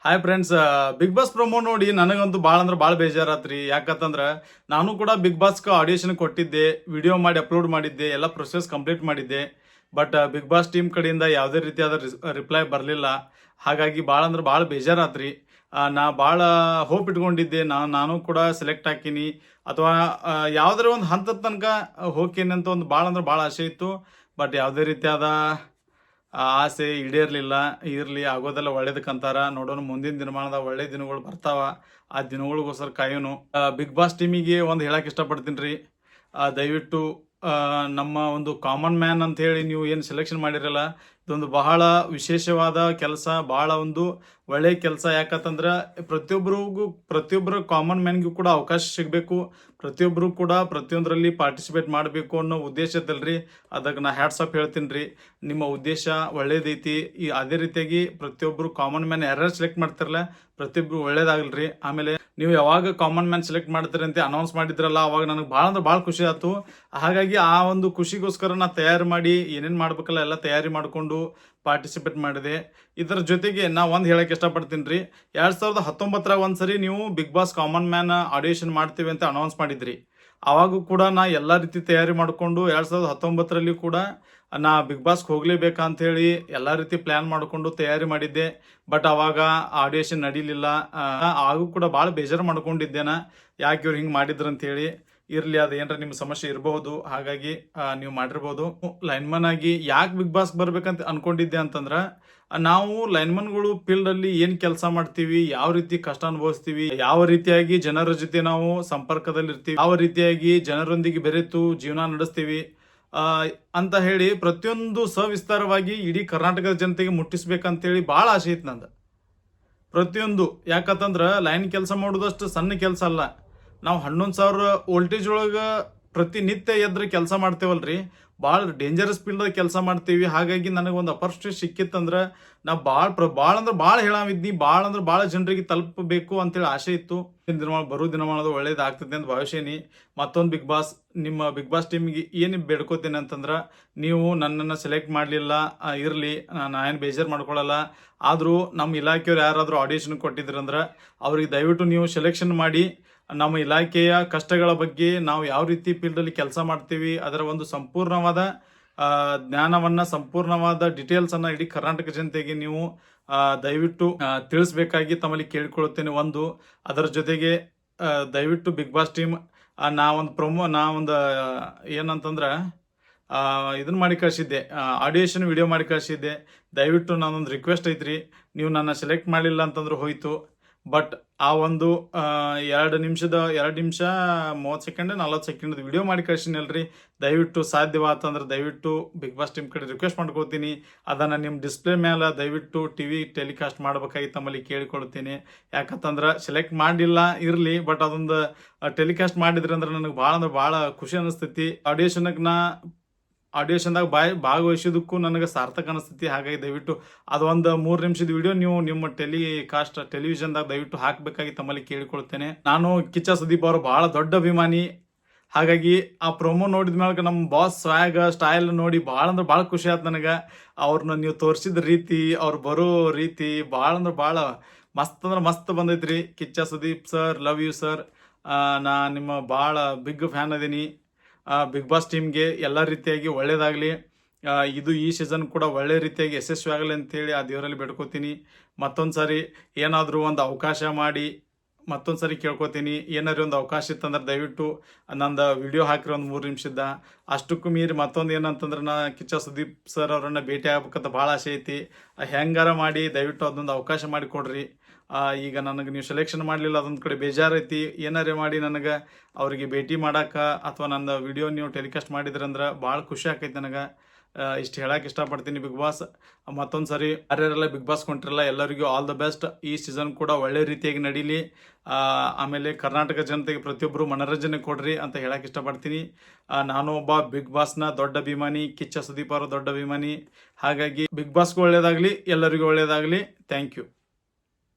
Hi friends, Bigg Boss promo ನೋಡಿ ನನಗಂತೂ ಭಾಳ ಅಂದ್ರೆ ಭಾಳ ಬೇಜಾರಾತ್ರಿ. ಯಾಕಂತಂದ್ರೆ ನಾನು ಕೂಡ ಬಿಗ್ ಬಾಸ್ಗೆ ಆಡಿಷನ್ ಕೊಟ್ಟಿದ್ದೆ, ವಿಡಿಯೋ ಮಾಡಿ ಅಪ್ಲೋಡ್ ಮಾಡಿದ್ದೆ, ಎಲ್ಲ ಪ್ರೊಸೆಸ್ ಕಂಪ್ಲೀಟ್ ಮಾಡಿದ್ದೆ. ಬಟ್ ಬಿಗ್ ಬಾಸ್ ಟೀಮ್ ಕಡೆಯಿಂದ ಯಾವುದೇ ರೀತಿಯಾದ ರಿಪ್ಲೈ ಬರಲಿಲ್ಲ. ಹಾಗಾಗಿ ಭಾಳ ಅಂದ್ರೆ ಭಾಳ ಬೇಜಾರಾತ್ರಿ. ನಾ ಭಾಳ ಹೋಪ್ ಇಟ್ಕೊಂಡಿದ್ದೆ, ನಾನು ಕೂಡ ಸೆಲೆಕ್ಟ್ ಹಾಕೀನಿ ಅಥವಾ ಯಾವುದೇ ಒಂದು ಹಂತದ ತನಕ ಹೋಗ್ತೀನಿ ಅಂತ ಒಂದು ಭಾಳ ಅಂದ್ರೆ ಭಾಳ ಆಸೆ ಇತ್ತು. ಬಟ್ ಯಾವುದೇ ರೀತಿಯಾದ ಆಸೆ ಈಡೇರಲಿಲ್ಲ. ಇರಲಿ, ಆಗೋದೆಲ್ಲ ಒಳ್ಳೇದಕ್ಕಂತಾರ. ನೋಡೋಣ, ಮುಂದಿನ ದಿನಮಾನದ ಒಳ್ಳೆ ದಿನಗಳು ಬರ್ತಾವ. ಆ ದಿನಗಳಿಗೋಸ್ಕರ ಕಾಯೋನು. ಬಿಗ್ ಬಾಸ್ ಟೀಮಿಗೆ ಒಂದು ಹೇಳಕ್ಕೆ ಇಷ್ಟಪಡ್ತೀನಿ ರೀ. ದಯವಿಟ್ಟು ನಮ್ಮ ಒಂದು ಕಾಮನ್ ಮ್ಯಾನ್ ಅಂತ ಹೇಳಿ ನೀವು ಏನು ಸೆಲೆಕ್ಷನ್ ಮಾಡಿರಲ್ಲ, ಇದೊಂದು ಬಹಳ ವಿಶೇಷವಾದ ಕೆಲಸ, ಬಹಳ ಒಂದು ಒಳ್ಳೆಯ ಕೆಲಸ. ಯಾಕಂತಂದ್ರೆ ಪ್ರತಿಯೊಬ್ಬರು ಕಾಮನ್ ಮ್ಯಾನ್ಗೂ ಕೂಡ ಅವಕಾಶ ಸಿಗಬೇಕು, ಪ್ರತಿಯೊಬ್ಬರು ಕೂಡ ಪ್ರತಿಯೊಂದರಲ್ಲಿ ಪಾರ್ಟಿಸಿಪೇಟ್ ಮಾಡಬೇಕು ಅನ್ನೋ ಉದ್ದೇಶ ಇದ್ದಲ್ರಿ. ಅದಕ್ಕೆ ನಾ ಹ್ಯಾಟ್ಸ್ ಆಫ್ ಹೇಳ್ತೀನಿ ರೀ. ನಿಮ್ಮ ಉದ್ದೇಶ ಒಳ್ಳೇದೈತಿ. ಅದೇ ರೀತಿಯಾಗಿ ಪ್ರತಿಯೊಬ್ಬರು ಕಾಮನ್ ಮ್ಯಾನ್ ಯಾರ್ಯಾರು ಸೆಲೆಕ್ಟ್ ಮಾಡ್ತಿರಲ್ಲ, ಪ್ರತಿಯೊಬ್ಬರು ಒಳ್ಳೇದಾಗಲ್ರಿ. ಆಮೇಲೆ ನೀವು ಯಾವಾಗ ಕಾಮನ್ ಮ್ಯಾನ್ ಸೆಲೆಕ್ಟ್ ಮಾಡ್ತೀರಿ ಅಂತ ಅನೌನ್ಸ್ ಮಾಡಿದ್ರಲ್ಲ, ಅವಾಗ ನನಗೆ ಭಾಳ ಅಂದ್ರೆ ಭಾಳ ಖುಷಿ ಆಯ್ತು. ಹಾಗಾಗಿ ಆ ಒಂದು ಖುಷಿಗೋಸ್ಕರ ನಾ ತಯಾರು ಮಾಡಿ ಏನೇನು ಮಾಡ್ಬೇಕಲ್ಲ ಎಲ್ಲ ತಯಾರಿ ಮಾಡಿಕೊಂಡು ಪಾರ್ಟಿಸಿಪೇಟ್ ಮಾಡಿದೆ. ಇದರ ಜೊತೆಗೆ ನಾ ಒಂದು ಹೇಳಕ್ಕೆ ಇಷ್ಟಪಡ್ತೀನಿ ರೀ. 2019 ಒಂದ್ಸರಿ ನೀವು Bigg Boss common man audition ಮಾಡ್ತೀವಿ ಅಂತ ಅನೌನ್ಸ್ ಮಾಡಿದ್ರಿ. ಅವಾಗೂ ಕೂಡ ನಾ ಎಲ್ಲ ರೀತಿ ತಯಾರಿ ಮಾಡಿಕೊಂಡು 2019ರಲ್ಲಿ ಕೂಡ ನಾ ಬಿಗ್ ಬಾಸ್ಗೆ ಹೋಗ್ಲೇಬೇಕಂತ ಹೇಳಿ ಎಲ್ಲ ರೀತಿ ಪ್ಲ್ಯಾನ್ ಮಾಡಿಕೊಂಡು ತಯಾರಿ ಮಾಡಿದ್ದೆ. ಬಟ್ ಅವಾಗ ಆಡಿಷನ್ ನಡೀಲಿಲ್ಲ. ಆಗೂ ಕೂಡ ಭಾಳ ಬೇಜಾರು ಮಾಡ್ಕೊಂಡಿದ್ದೇನೆ, ಯಾಕೆ ಇವ್ರು ಹಿಂಗೆ ಮಾಡಿದ್ರು ಅಂತೇಳಿ. ಇರಲಿ, ಅದು ಏನಾರ ನಿಮ್ಮ ಸಮಸ್ಯೆ ಇರಬಹುದು, ಹಾಗಾಗಿ ನೀವು ಮಾಡಿರ್ಬೋದು. ಲೈನ್ಮನ್ ಆಗಿ ಯಾಕೆ ಬಿಗ್ ಬಾಸ್ಗೆ ಬರ್ಬೇಕಂತ ಅನ್ಕೊಂಡಿದ್ದೆ ಅಂತಂದ್ರೆ, ನಾವು ಲೈನ್ಮನ್ಗಳು ಫೀಲ್ಡಲ್ಲಿ ಏನು ಕೆಲಸ ಮಾಡ್ತೀವಿ, ಯಾವ ರೀತಿ ಕಷ್ಟ ಅನುಭವಿಸ್ತೀವಿ, ಯಾವ ರೀತಿಯಾಗಿ ಜನರ ಜೊತೆ ನಾವು ಸಂಪರ್ಕದಲ್ಲಿ ಇರ್ತೀವಿ, ಯಾವ ರೀತಿಯಾಗಿ ಜನರೊಂದಿಗೆ ಬೆರೆತು ಜೀವನ ನಡೆಸ್ತೀವಿ ಅಂತ ಹೇಳಿ ಪ್ರತಿಯೊಂದು ಸವಿಸ್ತಾರವಾಗಿ ಇಡೀ ಕರ್ನಾಟಕದ ಜನತೆಗೆ ಮುಟ್ಟಿಸ್ಬೇಕಂತೇಳಿ ಭಾಳ ಆಸೆ ಇತ್ತು ನಂದು. ಪ್ರತಿಯೊಂದು ಯಾಕಂತಂದ್ರೆ ಲೈನ್ ಕೆಲಸ ಮಾಡೋದಷ್ಟು ಸಣ್ಣ ಕೆಲಸ ಅಲ್ಲ. ನಾವು 11,000 ವೋಲ್ಟೇಜ್ ಒಳಗೆ ಪ್ರತಿನಿತ್ಯ ಎದ್ರೆ ಕೆಲಸ ಮಾಡ್ತೇವಲ್ರಿ, ಭಾಳ ಡೇಂಜರಸ್ ಫೀಲ್ಡ್ದಾಗ ಕೆಲಸ ಮಾಡ್ತೀವಿ. ಹಾಗಾಗಿ ನನಗೊಂದು ಅಪರ್ಚುನಿಟಿ ಸಿಕ್ಕಿತ್ತಂದ್ರೆ ನಾ ಭಾಳ ಅಂದ್ರೆ ಭಾಳ ಹೇಳಾವಿದ್ನಿ, ಭಾಳ ಅಂದ್ರೆ ಭಾಳ ಜನರಿಗೆ ತಲುಪಬೇಕು ಅಂತೇಳಿ ಆಸೆ ಇತ್ತು. ಬರೋ ದಿನಮಾನದ ಒಳ್ಳೇದಾಗ್ತದೆ ಅಂತ ಭಾವಿಸೇನಿ. ಮತ್ತೊಂದು ನಿಮ್ಮ ಬಿಗ್ ಬಾಸ್ ಟೀಮಿಗೆ ಏನು ಬೇಡ್ಕೋತೀನಿ ಅಂತಂದ್ರೆ, ನೀವು ನನ್ನನ್ನು ಸೆಲೆಕ್ಟ್ ಮಾಡಲಿಲ್ಲ, ಇರಲಿ, ನಾನು ಏನು ಬೇಜಾರು ಮಾಡ್ಕೊಳ್ಳಲ್ಲ. ಆದರೂ ನಮ್ಮ ಇಲಾಖೆಯವ್ರು ಯಾರಾದರೂ ಆಡಿಷನ್ ಕೊಟ್ಟಿದ್ರಂದ್ರೆ ಅವ್ರಿಗೆ ದಯವಿಟ್ಟು ನೀವು ಸೆಲೆಕ್ಷನ್ ಮಾಡಿ ನಮ್ಮ ಇಲಾಖೆಯ ಕಷ್ಟಗಳ ಬಗ್ಗೆ, ನಾವು ಯಾವ ರೀತಿ ಫೀಲ್ಡಲ್ಲಿ ಕೆಲಸ ಮಾಡ್ತೀವಿ, ಅದರ ಒಂದು ಸಂಪೂರ್ಣವಾದ ಜ್ಞಾನವನ್ನು, ಸಂಪೂರ್ಣವಾದ ಡೀಟೇಲ್ಸನ್ನು ಇಡೀ ಕರ್ನಾಟಕ ಜನತೆಗೆ ನೀವು ದಯವಿಟ್ಟು ತಿಳಿಸ್ಬೇಕಾಗಿ ತಮ್ಮಲ್ಲಿ ಕೇಳಿಕೊಳ್ಳುತ್ತೇನೆ. ಅದರ ಜೊತೆಗೆ ದಯವಿಟ್ಟು ಬಿಗ್ ಬಾಸ್ ಟೀಮ್, ನಾ ಒಂದು ಏನಂತಂದ್ರೆ ಇದನ್ನು ಮಾಡಿ ಕಳಿಸಿದ್ದೆ, ಆಡಿಯೇಷನ್ ವಿಡಿಯೋ ಮಾಡಿ ಕಳಿಸಿದ್ದೆ. ದಯವಿಟ್ಟು ನಾನೊಂದು ರಿಕ್ವೆಸ್ಟ್ ಐತ್ರಿ, ನೀವು ನನ್ನ ಸೆಲೆಕ್ಟ್ ಮಾಡಲಿಲ್ಲ ಅಂತಂದ್ರೆ ಹೋಯಿತು. ಬಟ್ ಆ ಒಂದು 2 ನಿಮಿಷ 30 ಸೆಕೆಂಡ್ 40 ಸೆಕೆಂಡ್ ವಿಡಿಯೋ ಮಾಡಿ ಕಳಿಸಿನಲ್ರಿ. ದಯವಿಟ್ಟು ಸಾಧ್ಯವಾತಂದ್ರೆ ದಯವಿಟ್ಟು ಬಿಗ್ ಬಾಸ್ ಟೀಮ್ ಕಡೆ ರಿಕ್ವೆಸ್ಟ್ ಮಾಡ್ಕೋತೀನಿ, ಅದನ್ನು ನಿಮ್ಮ ಡಿಸ್ಪ್ಲೇ ಮೇಲೆ ದಯವಿಟ್ಟು TV ಟೆಲಿಕಾಸ್ಟ್ ಮಾಡಬೇಕಾಗಿ ತಮ್ಮಲ್ಲಿ ಕೇಳಿಕೊಳ್ತೀನಿ. ಯಾಕಂತಂದ್ರೆ ಸೆಲೆಕ್ಟ್ ಮಾಡಿಲ್ಲ, ಇರಲಿ, ಬಟ್ ಅದೊಂದು ಟೆಲಿಕಾಸ್ಟ್ ಮಾಡಿದ್ರಿ ಅಂದ್ರೆ ನನಗೆ ಭಾಳ ಅಂದ್ರೆ ಭಾಳ ಖುಷಿ ಅನಿಸ್ತೈತಿ. ಆಡಿಯೇಷನ್ದಾಗ ಭಾಗವಹಿಸೋದಕ್ಕೂ ನನಗೆ ಸಾರ್ಥಕ ಅನಿಸ್ತೈತಿ. ಹಾಗಾಗಿ ದಯವಿಟ್ಟು ಅದೊಂದು 3 ನಿಮಿಷದ ವಿಡಿಯೋ ನೀವು ನಿಮ್ಮ ಟೆಲಿವಿಷನ್ದಾಗ ದಯವಿಟ್ಟು ಹಾಕಬೇಕಾಗಿ ತಮ್ಮಲ್ಲಿ ಕೇಳಿಕೊಳ್ತೇನೆ. ನಾನು ಕಿಚ್ಚ ಸುದೀಪ್ ಅವರು ಭಾಳ ದೊಡ್ಡ ಅಭಿಮಾನಿ. ಹಾಗಾಗಿ ಆ ಪ್ರೊಮೋ ನೋಡಿದ ಮೇಲೆ ನಮ್ಮ ಬಾಸ್ ಸ್ವ್ಯಾಗ್ ಸ್ಟೈಲ್ ನೋಡಿ ಭಾಳ ಅಂದ್ರೆ ಭಾಳ ಖುಷಿ ಆಯ್ತು ನನಗೆ. ಅವ್ರನ್ನ ನೀವು ತೋರಿಸಿದ ರೀತಿ, ಅವ್ರು ಬರೋ ರೀತಿ ಭಾಳ ಅಂದ್ರೆ ಭಾಳ ಮಸ್ತ್ ಅಂದ್ರೆ ಮಸ್ತ್ ಬಂದೈತ್ರಿ. Kichcha Sudeep sir, love you sir. ನಾ ನಿಮ್ಮ ಭಾಳ ಬಿಗ್ ಫ್ಯಾನ್ ಅದೀನಿ. ಬಿಗ್ ಬಾಸ್ ಟೀಮ್ಗೆ ಎಲ್ಲ ರೀತಿಯಾಗಿ ಒಳ್ಳೇದಾಗಲಿ. ಈ ಸೀಸನ್ ಕೂಡ ಒಳ್ಳೆ ರೀತಿಯಾಗಿ ಯಶಸ್ವಿ ಆಗಲಿ ಅಂತೇಳಿ ಆ ದೇವರಲ್ಲಿ ಬೇಡ್ಕೋತೀನಿ. ಮತ್ತೊಂದು ಸಾರಿ ಏನಾದರೂ ಒಂದು ಅವಕಾಶ ಮಾಡಿ ಮತ್ತೊಂದು ಸಾರಿ ಕೇಳ್ಕೊತೀನಿ, ಏನಾದ್ರು ಒಂದು ಅವಕಾಶ ಇತ್ತಂದ್ರೆ ದಯವಿಟ್ಟು ನಂದು ವಿಡಿಯೋ ಹಾಕಿರೋ ಒಂದು 3 ನಿಮಿಷದ. ಅಷ್ಟಕ್ಕೂ ಮೀರಿ ಮತ್ತೊಂದು ಏನಂತಂದ್ರೆ, ನಾ ಕಿಚ್ಚ ಸುದೀಪ್ ಸರ್ ಅವರನ್ನು ಭೇಟಿ ಆಗ್ಬೇಕಂತ ಭಾಳ ಆಸೆ ಐತಿ. ಹೆಂಗಾರ ಮಾಡಿ ದಯವಿಟ್ಟು ಅದೊಂದು ಅವಕಾಶ ಮಾಡಿಕೊಡ್ರಿ. ಈಗ ನನಗೆ ನೀವು ಸೆಲೆಕ್ಷನ್ ಮಾಡಲಿಲ್ಲ, ಅದೊಂದು ಕಡೆ ಬೇಜಾರೈತಿ. ಏನಾರೇ ಮಾಡಿ ನನಗೆ ಅವರಿಗೆ ಭೇಟಿ ಮಾಡೋಕೆ ಅಥವಾ ನನ್ನ ವಿಡಿಯೋ ನೀವು ಟೆಲಿಕಾಸ್ಟ್ ಮಾಡಿದ್ರಂದ್ರೆ ಭಾಳ ಖುಷಿ ಆಕೈತಿ ನನಗೆ. ಇಷ್ಟು ಹೇಳಕ್ಕೆ ಇಷ್ಟಪಡ್ತೀನಿ. ಬಿಗ್ ಬಾಸ್ ಮತ್ತೊಂದು ಸರಿ ಯಾರ್ಯಾರೆಲ್ಲ ಬಿಗ್ ಬಾಸ್ ಕೊಂಡ್ರಲ್ಲ ಎಲ್ಲರಿಗೂ ಆಲ್ ದ ಬೆಸ್ಟ್. ಈ ಸೀಸನ್ ಕೂಡ ಒಳ್ಳೆ ರೀತಿಯಾಗಿ ನಡೀಲಿ. ಆಮೇಲೆ ಕರ್ನಾಟಕ ಜನತೆಗೆ ಪ್ರತಿಯೊಬ್ಬರು ಮನೋರಂಜನೆ ಕೊಡ್ರಿ ಅಂತ ಹೇಳಕ್ಕೆ ಇಷ್ಟಪಡ್ತೀನಿ. ನಾನು ಒಬ್ಬ ಬಿಗ್ ಬಾಸ್ನ ದೊಡ್ಡ ಅಭಿಮಾನಿ, ಕಿಚ್ಚ ಸುದೀಪ್ ಅವರ ದೊಡ್ಡ ಅಭಿಮಾನಿ. ಹಾಗಾಗಿ ಬಿಗ್ ಬಾಸ್ಗೂ ಒಳ್ಳೇದಾಗಲಿ, ಎಲ್ಲರಿಗೂ ಒಳ್ಳೇದಾಗಲಿ. Thank you.